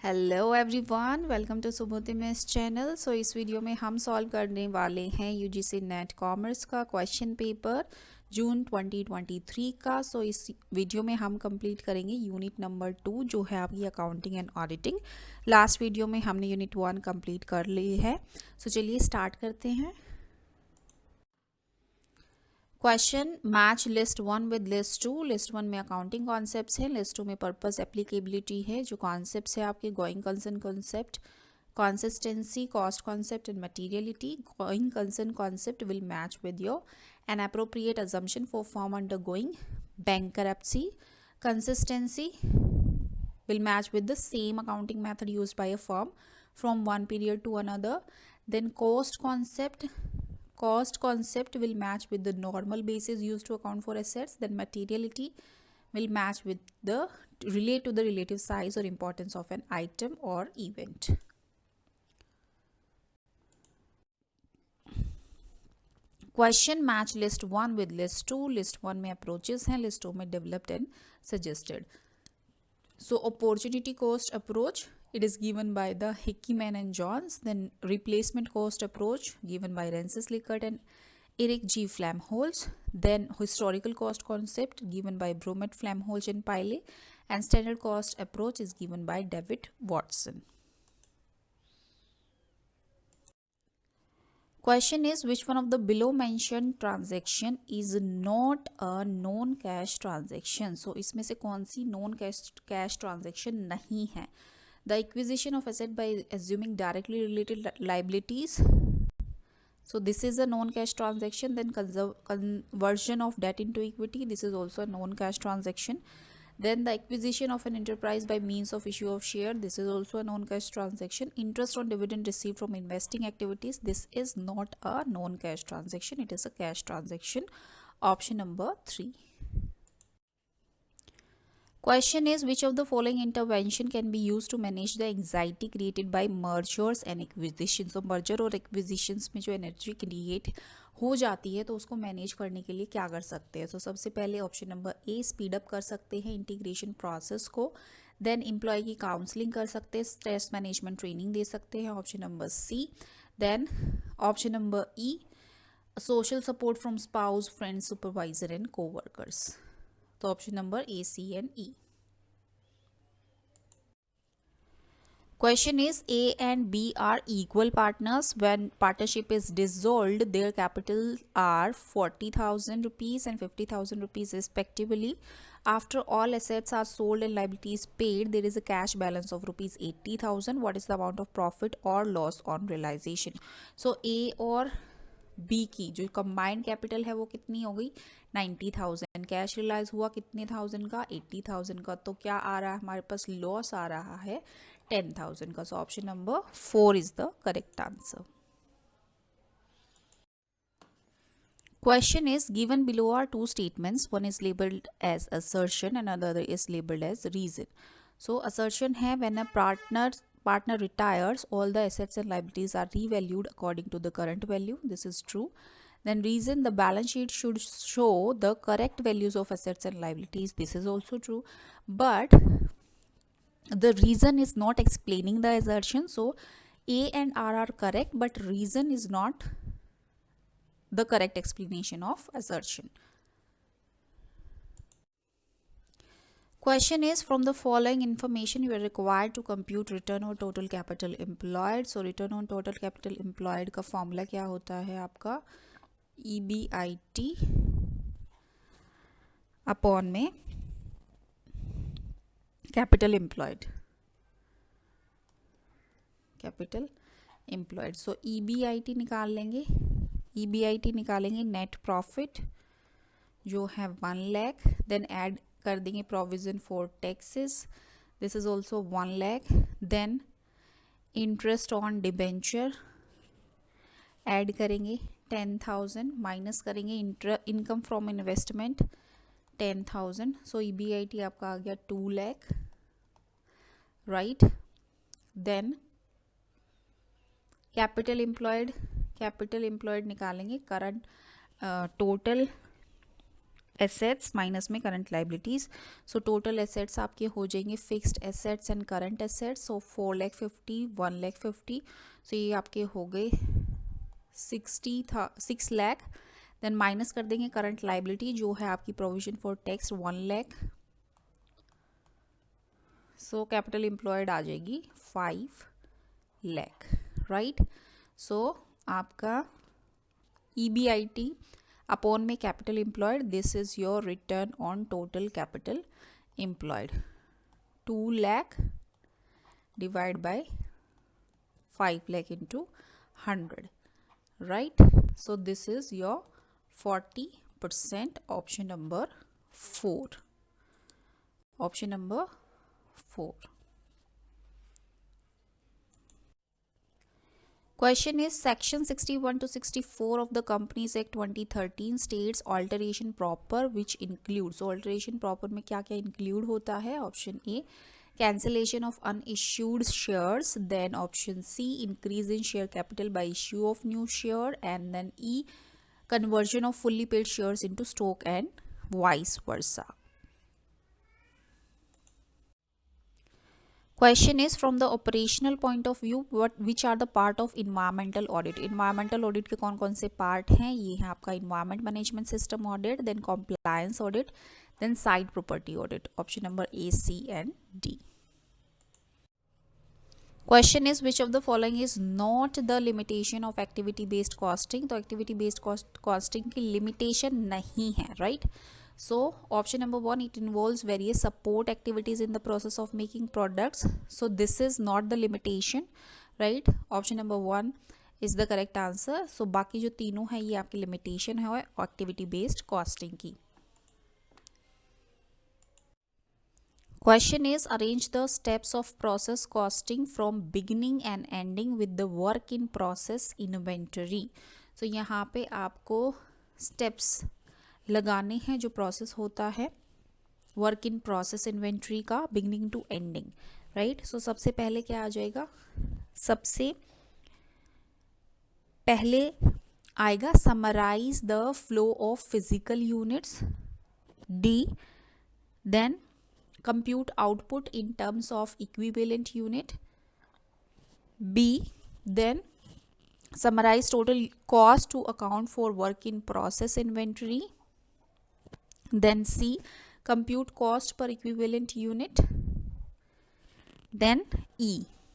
Hello everyone, welcome to Subodhi miss channel. So इस video में हम सॉल्व करने वाले हैं यूजीसी नेट कॉमर्स का क्वेश्चन पेपर जून 2023 का। सो इस वीडियो में हम कंप्लीट करेंगे यूनिट नंबर 2 जो है आपकी accounting and auditing. Last video में हमने यूनिट 1 कंप्लीट कर ली है। सो चलिए स्टार्ट करते हैं। Question, match list 1 with list 2। List 1 में अकाउंटिंग कॉन्सेप्ट्स हैं, लिस्ट 2 में पर्पस एप्लीकेबिलिटी है। जो कॉन्सेप्ट्स है आपके going concern concept, consistency, cost concept and materiality. Going concern concept will match with your an appropriate assumption for firm undergoing bankruptcy. Consistency will match with the same accounting method used by a firm from one period to another. Then cost concept will match with the normal basis used to account for assets. Then materiality will match with the relate to the relative size or importance of an item or event. Question, match list 1 with list 2। List 1 में approaches हैं, list 2 में developed and suggested. So opportunity cost approach, it is given by the Hickman and Johns. Then replacement cost approach given by Rensis Likert and Eric G. Flamholz. Then historical cost concept given by Bromet, Flamholz and Pyle. And standard cost approach is given by David Watson. Question is, which one of the below mentioned transaction is not a known cash transaction? So इसमें से कौन सी known cash transaction नहीं है? The acquisition of asset by assuming directly related liabilities. So this is a known cash transaction. Then conversion of debt into equity. This is also a known cash transaction. Then the acquisition of an enterprise by means of issue of share. This is also a known cash transaction. Interest on dividend received from investing activities. This is not a known cash transaction. It is a cash transaction. Option number 3. Question is, which of the following intervention can be used to manage the anxiety created by mergers and acquisitions? So merger और acquisitions में जो energy create हो जाती है तो उसको manage करने के लिए क्या कर सकते हैं? तो सबसे पहले option number A, speed up कर सकते हैं इंटीग्रेशन प्रोसेस को। देन एम्प्लॉय की काउंसलिंग कर सकते हैं, स्ट्रेस मैनेजमेंट ट्रेनिंग दे सकते हैं, option number C. Then option number E, social support from spouse, friends, supervisor and coworkers. तो option number A, C and E. Question is, A and B are equal partners. When partnership is dissolved, their capital are 40,000 rupees and 50,000 rupees respectively. After all assets are sold and liabilities paid, there is a cash balance of rupees 80,000. What is the amount of profit or loss on realization? So A और B की जो combined capital है वो कितनी हो गई? 90,000। Cash relies हुआ कितने थाउजेंड का? 80,000 का। तो क्या आ रहा है हमारे पास? लॉस आ रहा है 10,000 का। So option number 4 is the correct answer. Question is, given below are two statements. One is labeled as assertion and another is labeled as reason. So assertion है, when a partner retires, all the assets and liabilities are revalued according to the current value. This is true. Then reason, the balance sheet should show the correct values of assets and liabilities. This is also true. But the reason is not explaining the assertion. So A and R are correct, but reason is not the correct explanation of assertion. Question is, from the following information you are required to compute return on total capital employed. So return on total capital employed का formula क्या होता है आपका? EBIT upon में capital employed, capital employed. सो EBIT निकाल लेंगे, EBIT निकालेंगे net profit जो है 1 लाख। देन ऐड कर देंगे provision for taxes, this is also 1 lakh. Then interest on debenture add करेंगे 10,000, माइनस करेंगे income from investment 10,000। So EBIT आपका आ गया 2 lakh, right. Then capital employed निकालेंगे, करंट टोटल एसेट्स माइनस में current liabilities, so total assets आपके हो जाएंगे fixed assets and current assets, so 4,50,000 1,50,000, so ये आपके हो गए 6 लाख। देन माइनस कर देंगे करंट लाइबिलिटी जो है आपकी provision for tax 1 lakh, so capital employed आ जाएगी 5 लाख, राइट। सो आपका EBIT अपॉन में capital employed, this is your return on total capital employed, 2 lakh divide by 5 lakh into 100, right? So this is your 40%, option number 4. Option number 4. Question is section 61 to 64 of the Companies Act 2013 states alteration proper which includes, so alteration proper में क्या क्या include होता है? Option A cancellation of unissued shares, then option C increase in share capital by issue of new share, and then E conversion of fully paid shares into stock and vice versa. Question is from the operational point of view which are the part of environmental audit? Environmental audit के कौन कौन से part हैं? ये है आपका environment management system audit, then compliance audit, then site property audit. Option number A, C and D. Question is which of the following is not the limitation of activity based costing? तो activity based costing की limitation नहीं है, right? So option number 1, it involves various support activities in the process of making products, so this is not the limitation, right? Option number 1 is the correct answer. So बाकी जो तीनों है ये आपकी limitation है activity based costing की. Question is arrange the steps of process costing from beginning and ending with the work in process inventory. So यहाँ पे आपको steps लगाने हैं जो प्रोसेस होता है वर्क इन प्रोसेस इन्वेंट्री का beginning to ending, right. So सबसे पहले क्या आ जाएगा? सबसे पहले आएगा summarise the flow of physical units, D, then compute output in terms of equivalent unit, B, then summarise total cost to account for work in process inventory, then C, compute cost per equivalent unit, then E,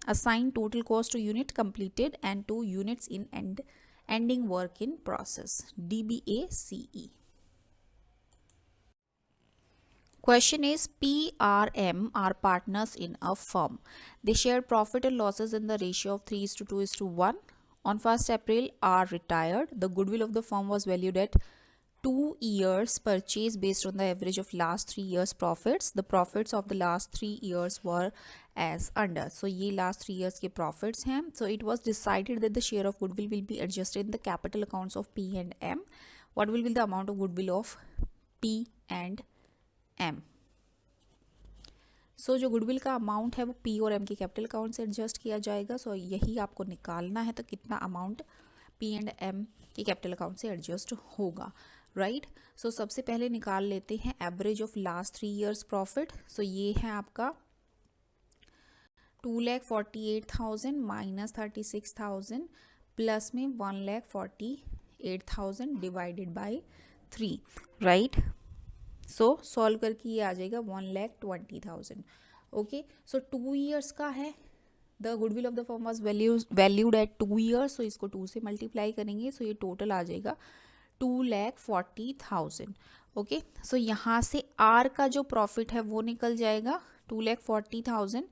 assign total cost to unit completed and to units in ending work in process, D, B, A, C, E. Question is PRM are partners in a firm. They share profit and losses in the ratio of 3:2:1. On 1st April are retired. The goodwill of the firm was valued at 2 years purchase based on the average of last 3 years profits. The profits of the last 3 years were as under. So ये last 3 years के profits हैं. So it was decided that the share of goodwill will be adjusted in the capital accounts of P and M. What will be the amount of goodwill of P and M? So जो goodwill का amount है वो P और M के capital account से adjust किया जाएगा. So यही आपको निकालना है, तो कितना amount P and M के capital account से adjust होगा, राइट। सो सबसे पहले निकाल लेते हैं average of last 3 years profit. So ये है आपका 2,48,000 माइनस 36,000 प्लस में 1,48,000 divided by 3, right. So solve करके ये आ जाएगा 1,20,000, ओके। सो 2 years का है, the goodwill of the firm was valued at 2 years, सो इसको 2 से मल्टीप्लाई करेंगे, सो ये टोटल आ जाएगा 2,40,000, ओके। सो यहाँ से आर का जो प्रॉफिट है वो निकल जाएगा 2,40,000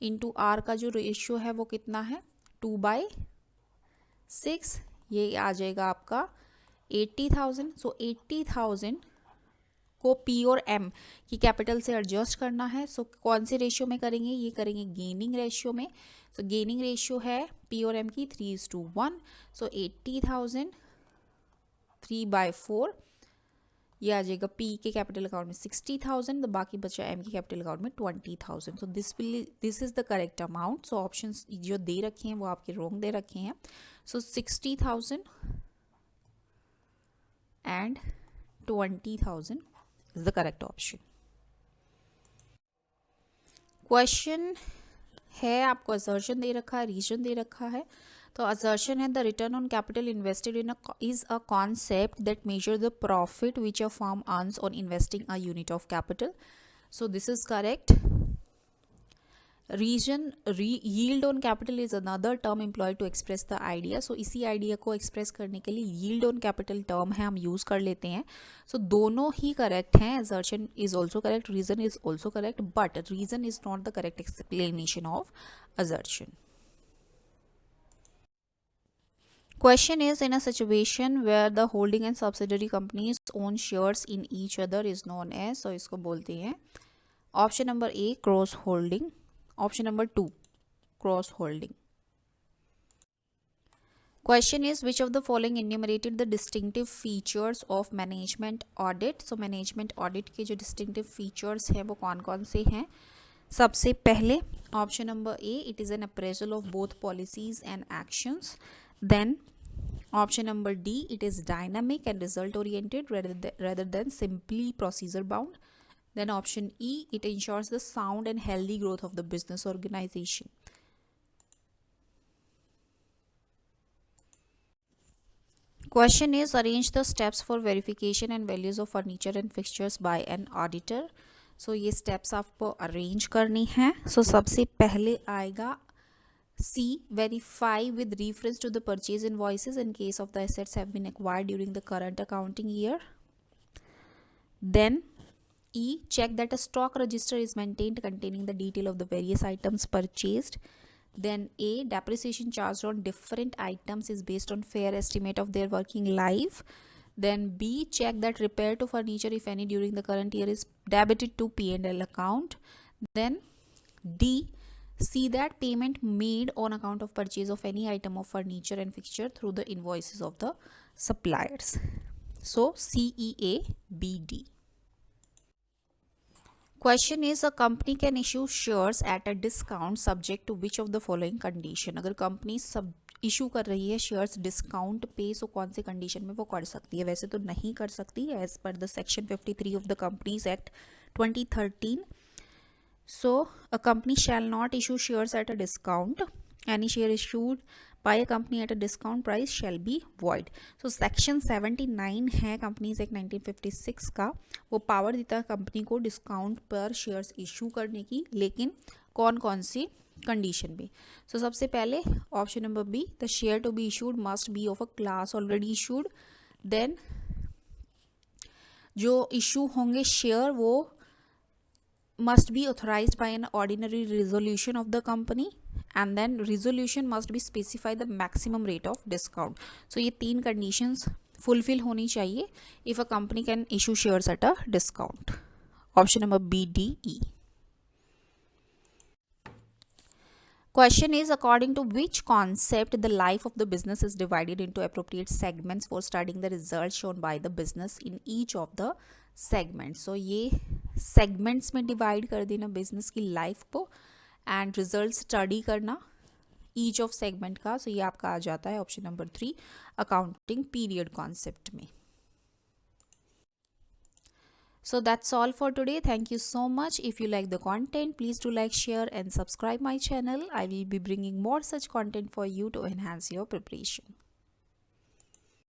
इंटू आर का जो रेशियो है वो कितना है 2/6, ये आ जाएगा आपका 80,000। सो 80,000 को पी और एम की कैपिटल से एडजस्ट करना है। सो कौन से रेशियो में करेंगे? ये करेंगे गेनिंग रेशियो में। सो गेनिंग रेशियो है पी और एम की 3:1। सो 80,000 3/4, ये आ जाएगा पी के कैपिटल अकाउंट में 60,000, बाकी बचा एम के कैपिटल अकाउंट में 20,000। सो this is the correct amount. So options जो दे रखे हैं वो आपके रॉन्ग दे रखे हैं। सो 60,000 and 20,000 is the correct option. Question है, आपको असर्शन दे रखा है, रीजन दे रखा है। तो असर्शन है the return on capital invested in is a concept that measure the profit which a firm earns on investing a unit of capital. So this is correct. Reason yield on capital is another term employed to express the idea. So इसी idea को express करने के लिए yield on capital term है, हम use कर लेते हैं। सो दोनों ही करेक्ट हैं। Assertion is also correct, reason is also correct, but reason is not the correct explanation of assertion. Question is, in a situation where the holding and subsidiary companies own shares in each other is known as, so इसको बोलते हैं option number A cross holding, option number 2 cross holding. Question is, which of the following enumerated the distinctive features of management audit? So management audit के जो distinctive features हैं वो कौन कौन से हैं? सबसे पहले option number A, it is an appraisal of both policies and actions. Then option number D, it is dynamic and result oriented rather than simply procedure bound. Then option E, it ensures the sound and healthy growth of the business organization. Question is, arrange the steps for verification and values of furniture and fixtures by an auditor. So ये steps आपको arrange करनी है। So सबसे पहले आएगा C, verify with reference to the purchase invoices in case of the assets have been acquired during the current accounting year. Then E, check that a stock register is maintained containing the detail of the various items purchased. Then A, depreciation charged on different items is based on fair estimate of their working life. Then B, check that repair to furniture, if any, during the current year is debited to P&L account. Then D, see that payment made on account of purchase of any item of furniture and fixture through the invoices of the suppliers. So CEABD. Question is, a company can issue shares at a discount subject to which of the following condition? अगर company सब issue कर रही है shares discount पे, सो कौन से condition में वो कर सकती है? वैसे तो नहीं कर सकती as per the section 53 of the companies act 2013. So a company shall not issue shares at a discount. Any share issued by a company at a discount price shall be void. So section 79 है companies act 1956 का, वो power देता है company को discount पर shares issue करने की, लेकिन कौन कौन सी कंडीशन पे? सो सबसे पहले option number B, the share to be issued must be of a class already issued. देन जो इशू होंगे शेयर वो must be authorized by an ordinary resolution of the company, and then resolution must be specify the maximum rate of discount. So ये तीन conditions fulfill होनी चाहिए if a company can issue shares at a discount. Option number B, D, E. Question is, according to which concept the life of the business is divided into appropriate segments for studying the results shown by the business in each of the segments. So ये segments में divide कर देना business की life को and results study करना each of segment का. So ये आपका आ जाता है option number 3 accounting period concept में. So that's all for today. Thank you so much. If you like the content, please do like, share and subscribe my channel. I will be bringing more such content for you to enhance your preparation.